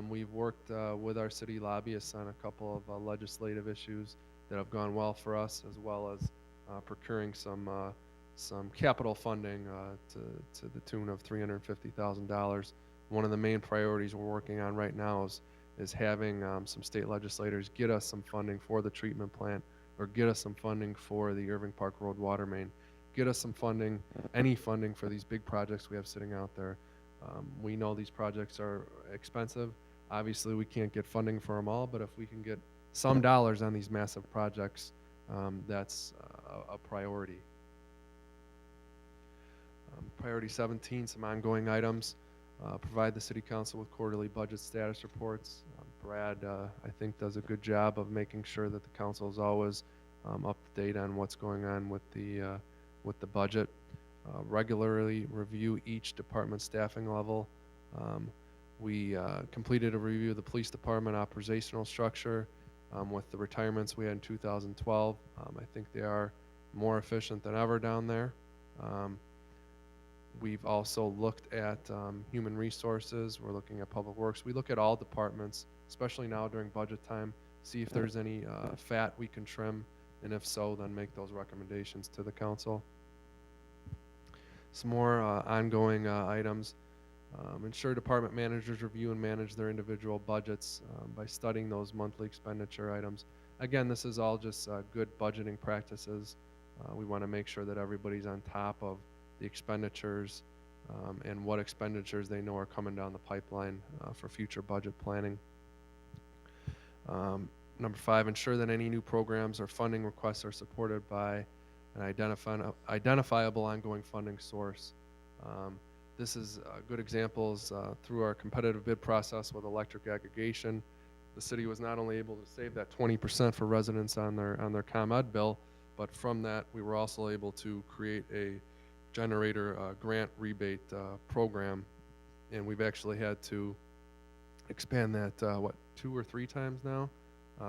We've worked with our city lobbyists on a couple of legislative issues that have gone well for us, as well as procuring some capital funding to the tune of $350,000. One of the main priorities we're working on right now is having some state legislators get us some funding for the treatment plant, or get us some funding for the Irving Park Road water main, get us some funding, any funding for these big projects we have sitting out there. We know these projects are expensive. Obviously, we can't get funding for them all, but if we can get some dollars on these massive projects, that's a priority. Priority 17, some ongoing items. Provide the city council with quarterly budget status reports. Brad, I think, does a good job of making sure that the council is always up to date on what's going on with the budget. Regularly review each department staffing level. We completed a review of the police department operational structure with the retirements we had in 2012. I think they are more efficient than ever down there. We've also looked at human resources. We're looking at public works. We look at all departments, especially now during budget time, see if there's any fat we can trim, and if so, then make those recommendations to the council. Some more ongoing items. Ensure department managers review and manage their individual budgets by studying those monthly expenditure items. Again, this is all just good budgeting practices. We want to make sure that everybody's on top of the expenditures and what expenditures they know are coming down the pipeline for future budget planning. Number 5, ensure that any new programs or funding requests are supported by an identifiable ongoing funding source. This is good examples through our competitive bid process with electric aggregation. The city was not only able to save that 20% for residents on their ComEd bill, but from that we were also able to create a generator grant rebate program, and we've actually had to expand that 2 or 3 times now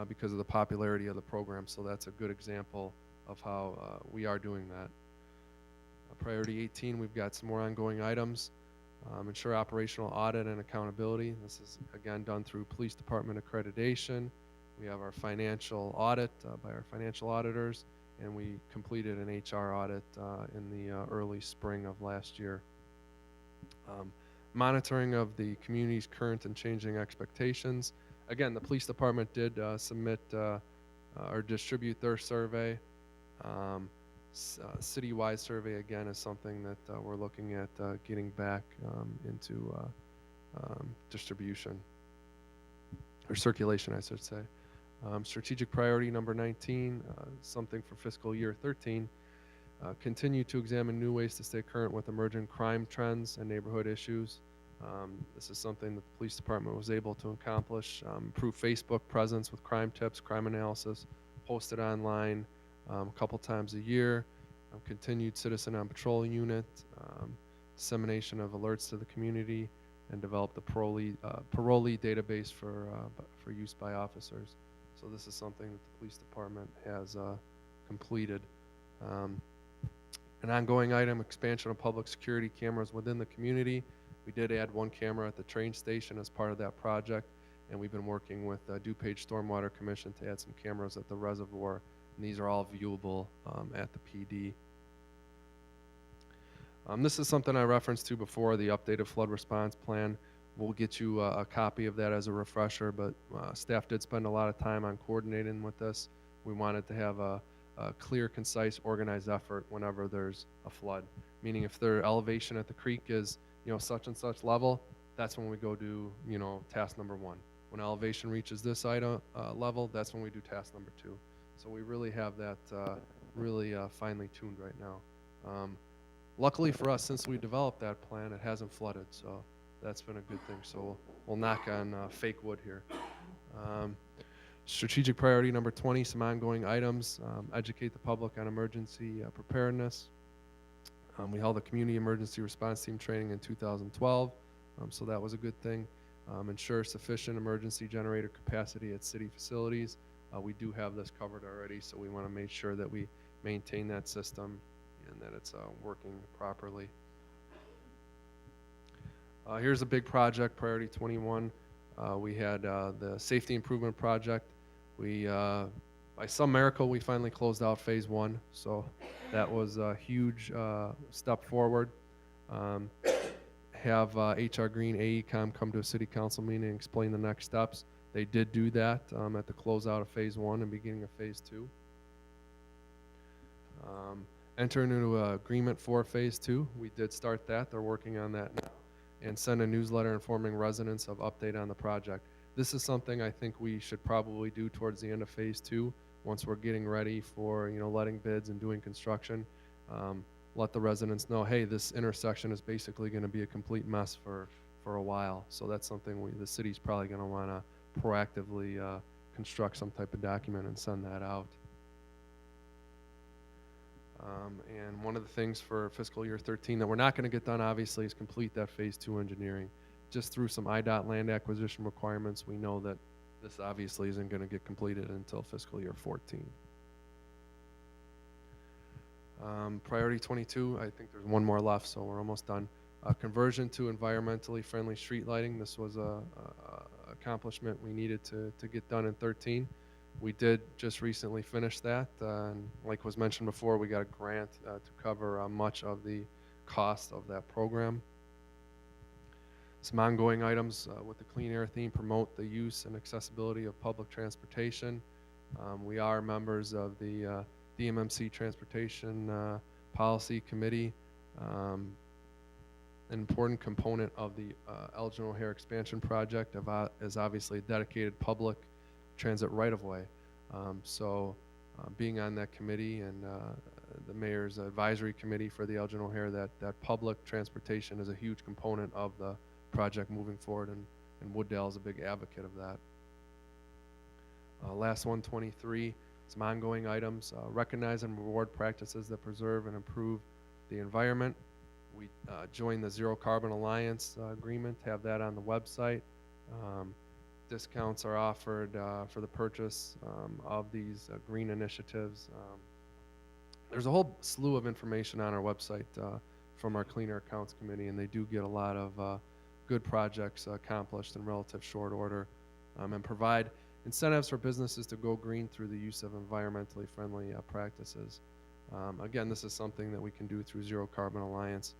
because of the popularity of the program. So that's a good example of how we are doing that. Priority 18, we've got some more ongoing items. Ensure operational audit and accountability. This is again done through police department accreditation. We have our financial audit by our financial auditors, and we completed an HR audit in the early spring of last year. Monitoring of the community's current and changing expectations. Again, the police department did submit or distribute their survey. Citywide survey again is something that we're looking at getting back into distribution or circulation, I should say. Strategic priority number 19, something for fiscal year 13. Continue to examine new ways to stay current with emerging crime trends and neighborhood issues. This is something that the police department was able to accomplish. Improve Facebook presence with crime tips, crime analysis, posted online a couple times a year. Continued citizen on patrol unit, dissemination of alerts to the community, and develop the parolee database for use by officers. So this is something that the police department has completed. An ongoing item, expansion of public security cameras within the community. We did add 1 camera at the train station as part of that project, and we've been working with DuPage Stormwater Commission to add some cameras at the reservoir, and these are all viewable at the PD. This is something I referenced to before, the updated flood response plan. We'll get you a copy of that as a refresher, but staff did spend a lot of time on coordinating with this. We wanted to have a clear, concise, organized effort whenever there's a flood. Meaning if their elevation at the creek is, such and such level, that's when we go do, task number 1. When elevation reaches this item level, that's when we do task number 2. So we really have that really finely tuned right now. Luckily for us, since we developed that plan, it hasn't flooded, so that's been a good thing. So we'll knock on fake wood here. Strategic priority number 20, some ongoing items. Educate the public on emergency preparedness. We held a community emergency response team training in 2012, so that was a good thing. Ensure sufficient emergency generator capacity at city facilities. We do have this covered already, so we want to make sure that we maintain that system and that it's working properly. Here's a big project, priority 21. We had the safety improvement project. We, by some miracle, we finally closed out phase 1, so that was a huge step forward. Have HR Green, AECom come to a city council meeting and explain the next steps. They did do that at the closeout of phase 1 and beginning of phase 2. Enter into an agreement for phase 2. We did start that. They're working on that now. And send a newsletter informing residents of update on the project. This is something I think we should probably do towards the end of phase 2, once we're getting ready for letting bids and doing construction. Let the residents know, hey, this intersection is basically going to be a complete mess for a while. So that's something the city's probably going to want to proactively construct some type of document and send that out. And one of the things for fiscal year 13 that we're not going to get done, obviously, is complete that phase 2 engineering. just through some IDOT land acquisition requirements, we know that this obviously isn't going to get completed until fiscal year 14. Priority 22, I think there's one more left, so we're almost done. Conversion to environmentally friendly street lighting. This was a accomplishment we needed to get done in 13. We did just recently finish that, and like was mentioned before, we got a grant to cover much of the cost of that program. Some ongoing items with the clean air theme: promote the use and accessibility of public transportation. We are members of the DMMC Transportation Policy Committee. An important component of the Elgin O'Hare expansion project is obviously a dedicated public transit right-of-way. Being on that committee and the mayor's advisory committee for the Elgin O'Hare, that public transportation is a huge component of the project moving forward, and Wooddale is a big advocate of that. Last one, 23, some ongoing items. Recognize and reward practices that preserve and improve the environment. We joined the Zero Carbon Alliance agreement, have that on the website. Discounts are offered for the purchase of these green initiatives. There's a whole slew of information on our website from our Clean Air Accounts Committee, and they do get a lot of good projects accomplished in relative short order, and provide incentives for businesses to go green through the use of environmentally friendly practices. Again, this is something that we can do through Zero Carbon Alliance,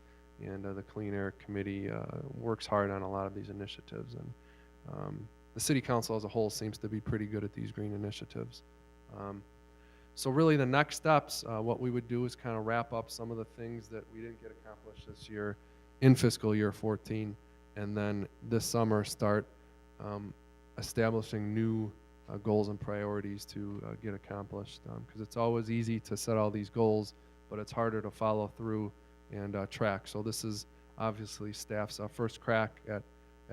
and the Clean Air Committee works hard on a lot of these initiatives, and the City Council as a whole seems to be pretty good at these green initiatives. So really the next steps, what we would do is kind of wrap up some of the things that we didn't get accomplished this year in fiscal year 14, and then this summer start establishing new goals and priorities to get accomplished, because it's always easy to set all these goals, but it's harder to follow through and track. So this is obviously staff's first crack at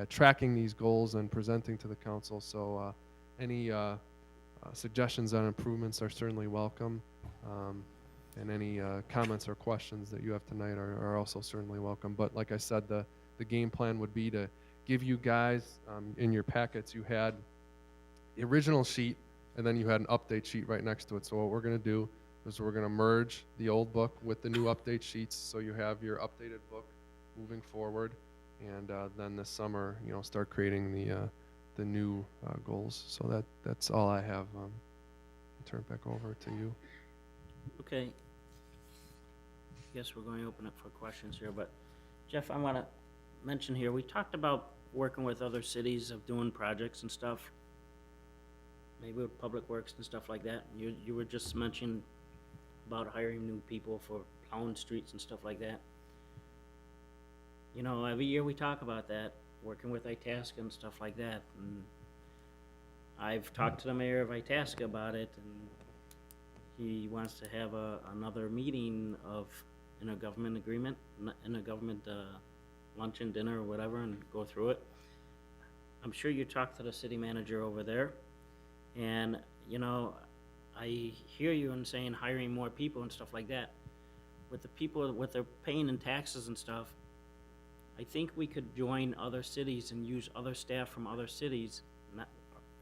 tracking these goals and presenting to the council. So any suggestions on improvements are certainly welcome, and any comments or questions that you have tonight are also certainly welcome. But like I said, the game plan would be to give you guys, in your packets, you had the original sheet, and then you had an update sheet right next to it. So what we're going to do is we're going to merge the old book with the new update sheets, so you have your updated book moving forward, and then this summer, start creating the new goals. So that's all I have. I'll turn it back over to you. Okay. I guess we're going to open up for questions here, but Jeff, I want to mention here, we talked about working with other cities of doing projects and stuff, maybe with Public Works and stuff like that. You were just mentioning about hiring new people for plowing streets and stuff like that. Every year we talk about that, working with Itasca and stuff like that, and I've talked to the mayor of Itasca about it, and he wants to have another meeting of intergovernment agreement, intergovernment luncheon, dinner, or whatever, and go through it. I'm sure you talked to the city manager over there, and I hear you in saying hiring more people and stuff like that. With the people, what they're paying in taxes and stuff, I think we could join other cities and use other staff from other cities, not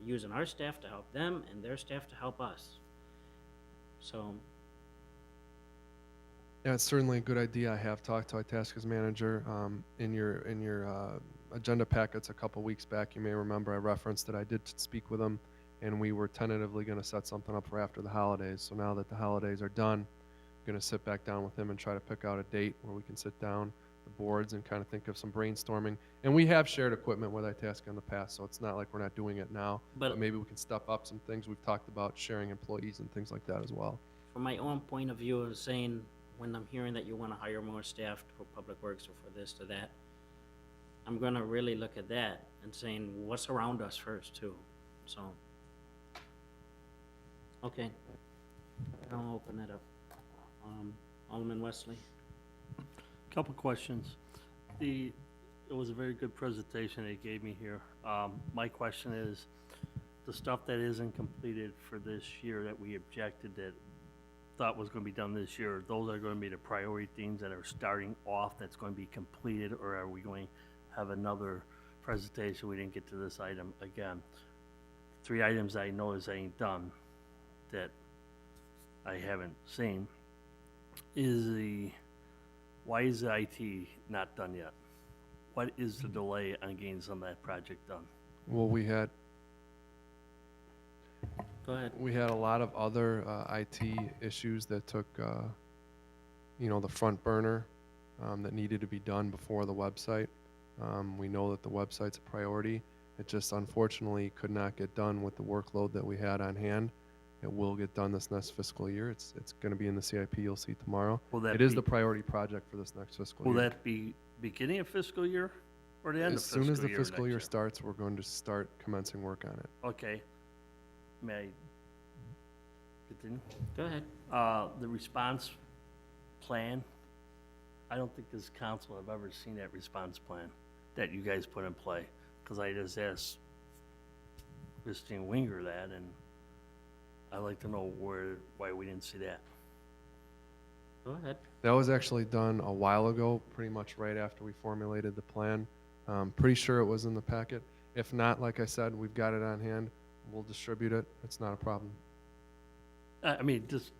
using our staff to help them and their staff to help us. So, Yeah, it's certainly a good idea. I have talked to Itasca's manager. In your agenda packets a couple weeks back, you may remember I referenced that I did speak with him, and we were tentatively going to set something up for after the holidays. So now that the holidays are done, I'm going to sit back down with him and try to pick out a date where we can sit down, the boards, and kind of think of some brainstorming. And we have shared equipment with Itasca in the past, so it's not like we're not doing it now. But maybe we can step up some things. We've talked about sharing employees and things like that as well. from my own point of view of saying, when I'm hearing that you want to hire more staff for Public Works or for this or that, I'm going to really look at that and saying, what's around us first, too. So, okay. I'll open it up. Alderman Wesley? Couple questions. It was a very good presentation they gave me here. My question is, the stuff that isn't completed for this year that we objected that thought was going to be done this year, those are going to be the priority things that are starting off that's going to be completed, or are we going to have another presentation, we didn't get to this item again. 3 items I noticed ain't done that I haven't seen is why is the IT not done yet? What is the delay on getting some of that project done? Well, we had Go ahead. a lot of other IT issues that took, the front burner that needed to be done before the website. We know that the website's a priority. It just unfortunately could not get done with the workload that we had on hand. It will get done this next fiscal year. It's going to be in the CIP you'll see tomorrow. Will that It is be- the priority project for this next fiscal Will year. that be beginning of fiscal year or the end of As fiscal soon year? as the fiscal next year starts, we're going to start commencing work on it. Okay. May I continue? Go ahead. The response plan, I don't think this council have ever seen that response plan that you guys put in play. Because I just asked Christine Winger that, and I'd like to know why we didn't see that. Go ahead. That was actually done a while ago, pretty much right after we formulated the plan. Pretty sure it was in the packet. If not, like I said, we've got it on hand. We'll distribute it. It's not a problem. I mean, just,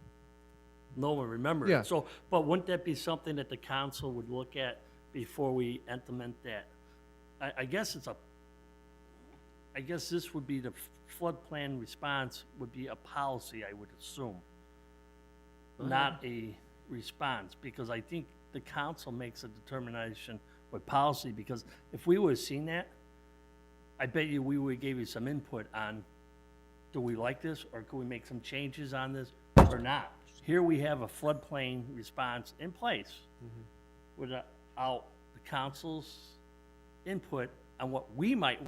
no one remembers. Yeah. So, but wouldn't that be something that the council would look at before we implement that? I guess this would be the floodplain response would be a policy, I would assume. Go ahead. Not a response, because I think the council makes a determination with policy, because if we would've seen that, I bet you we would give you some input on, do we like this, or could we make some changes on this, or not? Here we have a floodplain response in place without the council's input on what we might